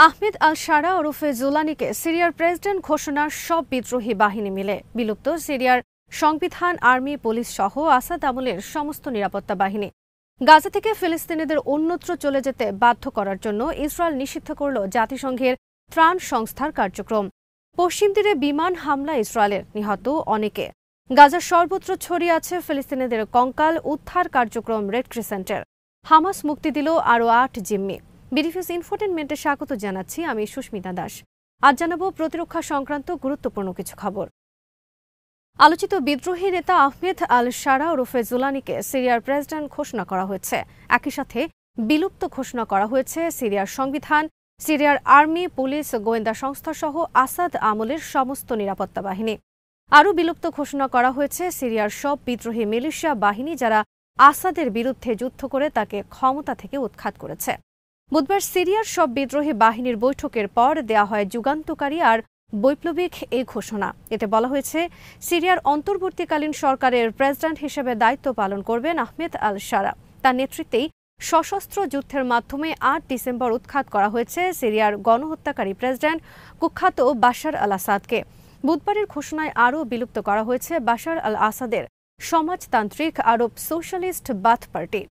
আহমেদ আল শারা ওরফে জুলানিকে সিরিয়ার প্রেসিডেন্ট ঘোষণার সব বিদ্রোহী বাহিনী মিলে বিলুপ্ত সিরিয়ার সংবিধান, আর্মি, পুলিশ সহ আসাদ আমলের সমস্ত নিরাপত্তা বাহিনী গাজা থেকে ফিলিস্তিনিদের অন্যত্র চলে যেতে বাধ্য করার জন্য ইসরায়েল নিষিদ্ধ করল জাতিসংঘের ত্রাণ সংস্থার কার্যক্রম। পশ্চিম তীরে বিমান হামলা ইসরায়েলের, নিহত অনেকে। গাজার সর্বত্র ছড়িয়ে আছে ফিলিস্তিনিদের কঙ্কাল। উদ্ধার কার্যক্রম রেড ক্রিসেন্টের। হামাস মুক্তি দিল আরও ৮ জিম্মি। বিডিফিউজ ইনফোটেনমেন্টে স্বাগত জানাচ্ছি, আমি সুস্মিতা দাস। আজ জানাবো প্রতিরক্ষা সংক্রান্ত গুরুত্বপূর্ণ কিছু খবর। আলোচিত বিদ্রোহী নেতা আহমেদ আল শারা ওরফে জুলানিকে সিরিয়ার প্রেসিডেন্ট ঘোষণা করা হয়েছে। একই সাথে বিলুপ্ত ঘোষণা করা হয়েছে সিরিয়ার সংবিধান, সিরিয়ার আর্মি, পুলিশ, গোয়েন্দা সংস্থা সহ আসাদ আমলের সমস্ত নিরাপত্তা বাহিনী। আরও বিলুপ্ত ঘোষণা করা হয়েছে সিরিয়ার সব বিদ্রোহী মিলিশিয়া বাহিনী যারা আসাদের বিরুদ্ধে যুদ্ধ করে তাকে ক্ষমতা থেকে উৎখাত করেছে। বুধবার সিরিয়ার সব বিদ্রোহী বাহিনীর বৈঠকের পর দেয়া হয় যুগান্তকারী আর বৈপ্লবিক এই ঘোষণা। এতে বলা হয়েছে, সিরিয়ার অন্তর্বর্তীকালীন সরকারের প্রেসিডেন্ট হিসেবে দায়িত্ব পালন করবেন আহমেদ আল শারা। তার নেতৃত্বেই সশস্ত্র যুদ্ধের মাধ্যমে ৮ ডিসেম্বর উৎখাত করা হয়েছে সিরিয়ার গণহত্যাকারী প্রেসিডেন্ট কুখ্যাত বাশার আল আসাদকে। বুধবারের ঘোষণায় আরও বিলুপ্ত করা হয়েছে বাশার আল আসাদের সমাজতান্ত্রিক আরব সোশ্যালিস্ট বাথ পার্টি।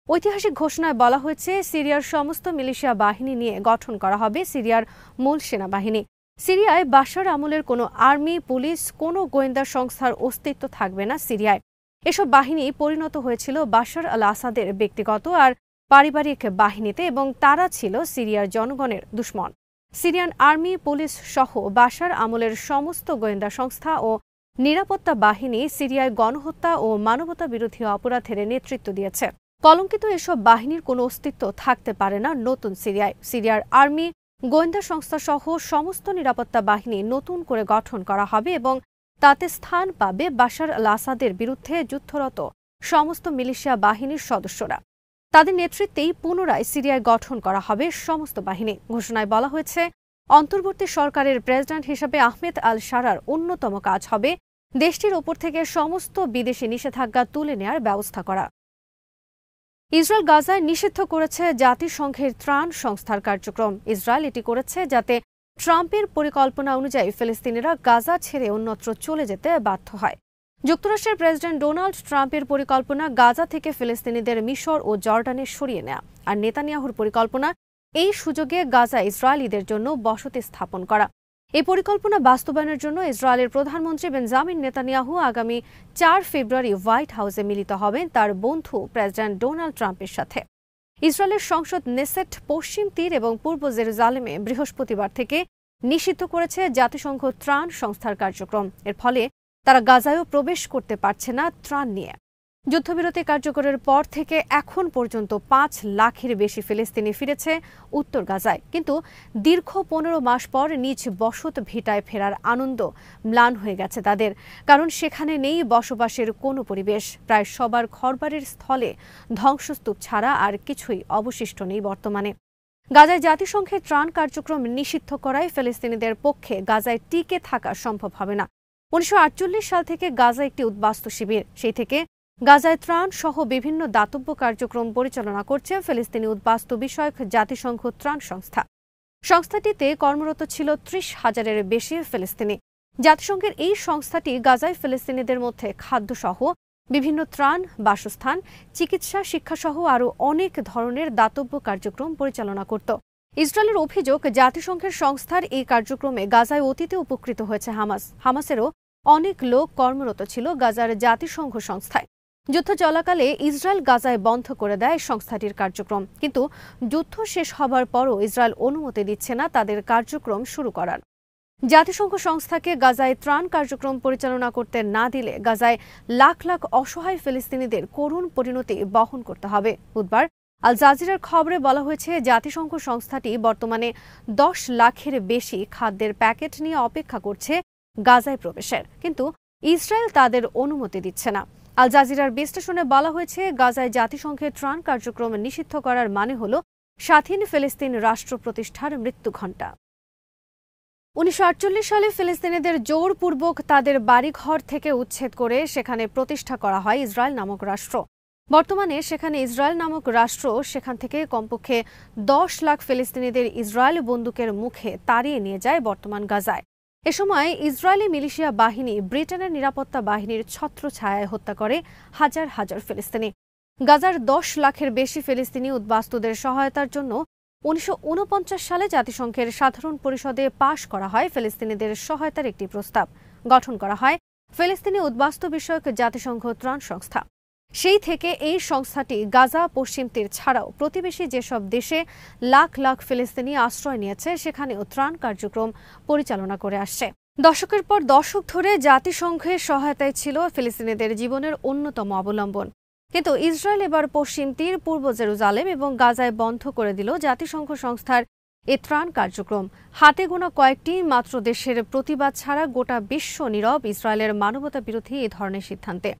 ঐতিহাসিক ঘোষণায় বলা হয়েছে, সিরিয়ার সমস্ত মিলিশিয়া বাহিনী নিয়ে গঠন করা হবে সিরিয়ার মূল সেনাবাহিনী। সিরিয়ায় বাশার আমলের কোনো আর্মি, পুলিশ, কোনো গোয়েন্দা সংস্থার অস্তিত্ব থাকবে না সিরিয়ায়। এসব বাহিনী পরিণত হয়েছিল বাশার আল আসাদের ব্যক্তিগত আর পারিবারিক বাহিনীতে এবং তারা ছিল সিরিয়ার জনগণের দুশ্মন। সিরিয়ান আর্মি, পুলিশ সহ বাশার আমলের সমস্ত গোয়েন্দা সংস্থা ও নিরাপত্তা বাহিনী সিরিয়ায় গণহত্যা ও মানবতা বিরোধী অপরাধের নেতৃত্ব দিয়েছে। কলঙ্কিত এসব বাহিনীর কোনো অস্তিত্ব থাকতে পারে না নতুন সিরিয়ায়। সিরিয়ার আর্মি, গোয়েন্দা সংস্থা সহ সমস্ত নিরাপত্তা বাহিনী নতুন করে গঠন করা হবে এবং তাতে স্থান পাবে বাশার আল আসাদের বিরুদ্ধে যুদ্ধরত সমস্ত মিলিশিয়া বাহিনীর সদস্যরা। তাদের নেতৃত্বেই পুনরায় সিরিয়ায় গঠন করা হবে সমস্ত বাহিনী। ঘোষণায় বলা হয়েছে, অন্তর্বর্তী সরকারের প্রেসিডেন্ট হিসেবে আহমেদ আল শারার অন্যতম কাজ হবে দেশটির ওপর থেকে সমস্ত বিদেশি নিষেধাজ্ঞা তুলে নেয়ার ব্যবস্থা করা। ইসরায়েল গাজায় নিষিদ্ধ করেছে জাতিসংঘের ত্রাণ সংস্থার কার্যক্রম। ইসরায়েল এটি করেছে যাতে ট্রাম্পের পরিকল্পনা অনুযায়ী ফিলিস্তিনিরা গাজা ছেড়ে অন্যত্র চলে যেতে বাধ্য হয়। যুক্তরাষ্ট্রের প্রেসিডেন্ট ডোনাল্ড ট্রাম্পের পরিকল্পনা গাজা থেকে ফিলিস্তিনিদের মিশর ও জর্ডানে সরিয়ে নেয়া, আর নেতানিয়াহুর পরিকল্পনা এই সুযোগে গাজা ইসরায়েলিদের জন্য বসতি স্থাপন করা। এই পরিকল্পনা বাস্তবায়নের জন্য ইসরায়েলের প্রধানমন্ত্রী বেঞ্জামিন নেতানিয়াহু আগামী ৪ ফেব্রুয়ারি হোয়াইট হাউসে মিলিত হবেন তার বন্ধু প্রেসিডেন্ট ডোনাল্ড ট্রাম্পের সাথে। ইসরায়েলের সংসদ নেসেট পশ্চিম তীর এবং পূর্ব জেরুজালেমে বৃহস্পতিবার থেকে নিষিদ্ধ করেছে জাতিসংঘ ত্রাণ সংস্থার কার্যক্রম। এর ফলে তারা গাজায়ও প্রবেশ করতে পারছে না ত্রাণ নিয়ে। যুদ্ধবিরতি কার্যকরের পর থেকে এখন পর্যন্ত ৫ লাখের বেশি ফিলিস্তিনি ফিরেছে উত্তর গাজায়। কিন্তু দীর্ঘ ১৫ মাস পর নিজ বসত ভিটায় ফেরার আনন্দ ম্লান হয়ে গেছে তাদের, কারণ সেখানে নেই বসবাসের কোনো পরিবেশ। প্রায় সবার ঘরবাড়ির স্থলে ধ্বংসস্তূপ ছাড়া আর কিছুই অবশিষ্ট নেই বর্তমানে। গাজায় জাতিসংঘের ত্রাণ কার্যক্রম নিষিদ্ধ করায় ফিলিস্তিনিদের পক্ষে গাজায় টিকে থাকা সম্ভব হবে না। ১৯৪৮ সাল থেকে গাজা একটি উদ্বাস্তু শিবির। সেই থেকে গাজায় ত্রাণ সহ বিভিন্ন দাতব্য কার্যক্রম পরিচালনা করছে ফিলিস্তিনি উদ্বাস্তু বিষয়ক জাতিসংঘ ত্রাণ সংস্থা। সংস্থাটিতে কর্মরত ছিল ৩০,০০০-এর বেশি ফিলিস্তিনি। জাতিসংঘের এই সংস্থাটি গাজায় ফিলিস্তিনিদের মধ্যে খাদ্যসহ বিভিন্ন ত্রাণ, বাসস্থান, চিকিৎসা, শিক্ষাসহ আরও অনেক ধরনের দাতব্য কার্যক্রম পরিচালনা করত। ইসরায়েলের অভিযোগ, জাতিসংঘের সংস্থার এই কার্যক্রমে গাজায় অতীতে উপকৃত হয়েছে হামাসেরও অনেক লোক কর্মরত ছিল গাজার জাতিসংঘ সংস্থায়। যুদ্ধ চলাকালে ইসরায়েল গাজায় বন্ধ করে দেয় সংস্থাটির কার্যক্রম, কিন্তু যুদ্ধ শেষ হবার পরও ইসরায়েল অনুমতি দিচ্ছে না তাদের কার্যক্রম শুরু করার। জাতিসংঘ সংস্থাকে গাজায় ত্রাণ কার্যক্রম পরিচালনা করতে না দিলে গাজায় লাখ লাখ অসহায় ফিলিস্তিনিদের করুণ পরিণতি বহন করতে হবে। বুধবার আল জাজিরার খবরে বলা হয়েছে, জাতিসংঘ সংস্থাটি বর্তমানে ১০ লাখের বেশি খাদ্যের প্যাকেট নিয়ে অপেক্ষা করছে গাজায় প্রবেশের, কিন্তু ইসরায়েল তাদের অনুমতি দিচ্ছে না। আল জাজিরার বিশ্লেষণে বলা হয়েছে, গাজায় জাতিসংঘের ত্রাণ কার্যক্রম নিষিদ্ধ করার মানে হল স্বাধীন ফিলিস্তিন রাষ্ট্র প্রতিষ্ঠার মৃত্যুঘণ্টা। ১৯৪৮ সালে ফিলিস্তিনিদের জোরপূর্বক তাদের বাড়িঘর থেকে উচ্ছেদ করে সেখানে প্রতিষ্ঠা করা হয় ইসরায়েল নামক রাষ্ট্র। বর্তমানে সেখানে ইসরায়েল নামক রাষ্ট্র সেখান থেকে কমপক্ষে 10 লাখ ফিলিস্তিনিদের ইসরায়েলি বন্দুকের মুখে তাড়িয়ে নিয়ে যায় বর্তমান গাজায়। এ সময় ইসরায়েলি মিলিশিয়া বাহিনী ব্রিটেনের নিরাপত্তা বাহিনীর ছত্রছায়ায় হত্যা করে হাজার হাজার ফিলিস্তিনি। গাজার 10 লাখের বেশি ফিলিস্তিনি উদ্বাস্তুদের সহায়তার জন্য 1949 সালে জাতিসংঘের সাধারণ পরিষদে পাশ করা হয় ফিলিস্তিনিদের সহায়তার একটি প্রস্তাব। গঠন করা হয় ফিলিস্তিনি উদ্বাস্তু বিষয়ক জাতিসংঘ ত্রাণ সংস্থা। সেই থেকে এই সংস্থাটি গাজা, পশ্চিম তীর ছাড়াও প্রতিবেশী যেসব দেশে লাখ লাখ ফিলিস্তিনি আশ্রয় নিয়েছে সেখানেও ত্রাণ কার্যক্রম পরিচালনা করে আসছে। দশকের পর দশক ধরে জাতিসংঘের সহায়তায় ছিল ফিলিস্তিনিদের জীবনের অন্যতম অবলম্বন। কিন্তু ইসরায়েল এবার পশ্চিম তীর, পূর্ব জেরুজালেম এবং গাজায় বন্ধ করে দিল জাতিসংঘ সংস্থার এ ত্রাণ কার্যক্রম। হাতে গোনা কয়েকটি মাত্র দেশের প্রতিবাদ ছাড়া গোটা বিশ্ব নীরব ইসরায়েলের মানবতা বিরোধী এ ধরনের সিদ্ধান্তে।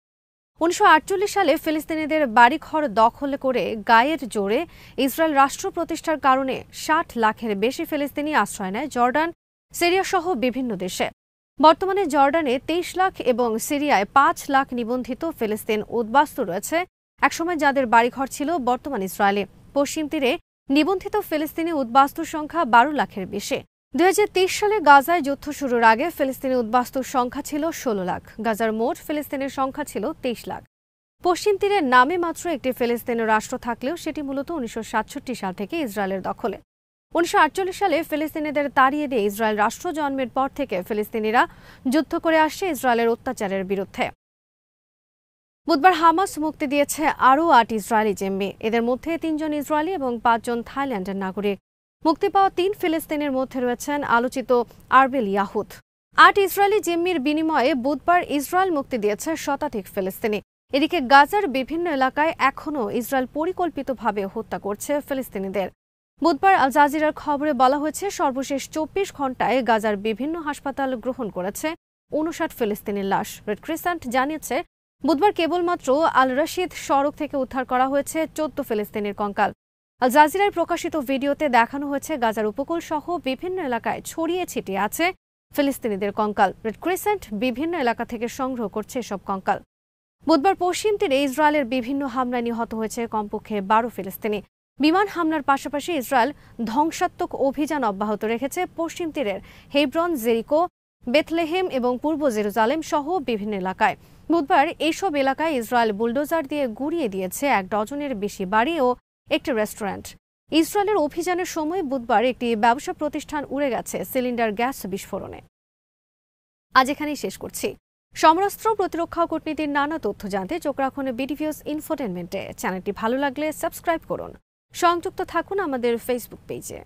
1948 সালে ফিলিস্তিনিদের বাড়িঘর দখল করে গায়ের জোরে ইসরায়েল রাষ্ট্র প্রতিষ্ঠার কারণে 60 লাখের বেশি ফিলিস্তিনি আশ্রয় নেয় জর্ডান, সিরিয়া সহ বিভিন্ন দেশে। বর্তমানে জর্ডানে 23 লাখ এবং সিরিয়ায় 5 লাখ নিবন্ধিত ফিলিস্তিন উদ্বাস্তু রয়েছে। একসময় যাদের বাড়িঘর ছিল বর্তমান ইসরায়েলে। পশ্চিম তীরে নিবন্ধিত ফিলিস্তিনি উদ্বাস্তুর সংখ্যা 12 লাখের বেশি। 2023 সালে গাজায় যুদ্ধ শুরুর আগে ফিলিস্তিনি উদ্বাস্তুর সংখ্যা ছিল 16 লাখ। গাজার মোট ফিলিস্তিনের সংখ্যা ছিল 23 লাখ। পশ্চিম তীরের নামে মাত্র একটি ফিলিস্তিনি রাষ্ট্র থাকলেও সেটি মূলত 1967 সাল থেকে ইসরায়েলের দখলে। 1948 সালে ফিলিস্তিনিদের তাড়িয়ে দিয়ে ইসরায়েল রাষ্ট্র জন্মের পর থেকে ফিলিস্তিনিরা যুদ্ধ করে আসছে ইসরায়েলের অত্যাচারের বিরুদ্ধে। বুধবার হামাস মুক্তি দিয়েছে আরও 8 ইসরায়েলি জিম্মি। এদের মধ্যে 3 জন ইসরায়েলি এবং 5 জন থাইল্যান্ডের নাগরিক। মুক্তি পাওয়া 3 ফিলিস্তিনের মধ্যে রয়েছেন আলোচিত আরবেল ইয়াহুদ। 8 ইসরায়েলি জিম্মির বিনিময়ে বুধবার ইসরায়েল মুক্তি দিয়েছে শতাধিক ফিলিস্তিনি। এদিকে গাজার বিভিন্ন এলাকায় এখনও ইসরায়েল পরিকল্পিতভাবে হত্যা করছে ফিলিস্তিনিদের। বুধবার আল জাজিরার খবরে বলা হয়েছে, সর্বশেষ 24 ঘণ্টায় গাজার বিভিন্ন হাসপাতাল গ্রহণ করেছে 59 ফিলিস্তিনির লাশ। রেড ক্রিসেন্ট জানিয়েছে, বুধবার কেবলমাত্র আল রশিদ সড়ক থেকে উদ্ধার করা হয়েছে 14 ফিলিস্তিনির কঙ্কাল। আল জাজিরায় প্রকাশিত ভিডিওতে দেখানো হয়েছে গাজার উপকূল সহ বিভিন্ন এলাকায় ছড়িয়ে ছিটিয়ে আছে ফিলিস্তিনিদের কঙ্কাল। রেড ক্রিসেন্ট বিভিন্ন এলাকা থেকে সংগ্রহ করছে এসব কঙ্কাল। বুধবার পশ্চিম তীরে ইসরায়েলের বিভিন্ন হামলায় নিহত হয়েছে কমপক্ষে 12 ফিলিস্তিনি। বিমান হামলার পাশাপাশি ইসরায়েল ধ্বংসাত্মক অভিযান অব্যাহত রেখেছে পশ্চিম তীরের হেব্রন, জেরিকো, বেথলেহেম এবং পূর্ব জেরুজালেম সহ বিভিন্ন এলাকায়। বুধবার এইসব এলাকায় ইসরায়েল বুলডোজার দিয়ে গুঁড়িয়ে দিয়েছে 1 ডজনের বেশি বাড়ি ও একটি রেস্টুরেন্ট। ইসরায়েলের অভিযানের সময় বুধবার একটি ব্যবসা প্রতিষ্ঠান উড়ে গেছে সিলিন্ডার গ্যাস বিস্ফোরণে। আজ এখানেই শেষ করছি। সমরাস্ত্র, প্রতিরক্ষা ও কূটনীতির নানা তথ্য জানতে চোখ রাখুন বিডিভিউজ ইনফোটেনমেন্টে। চ্যানেলটি ভালো লাগলে সাবস্ক্রাইব করুন। সংযুক্ত থাকুন আমাদের ফেসবুক পেজে।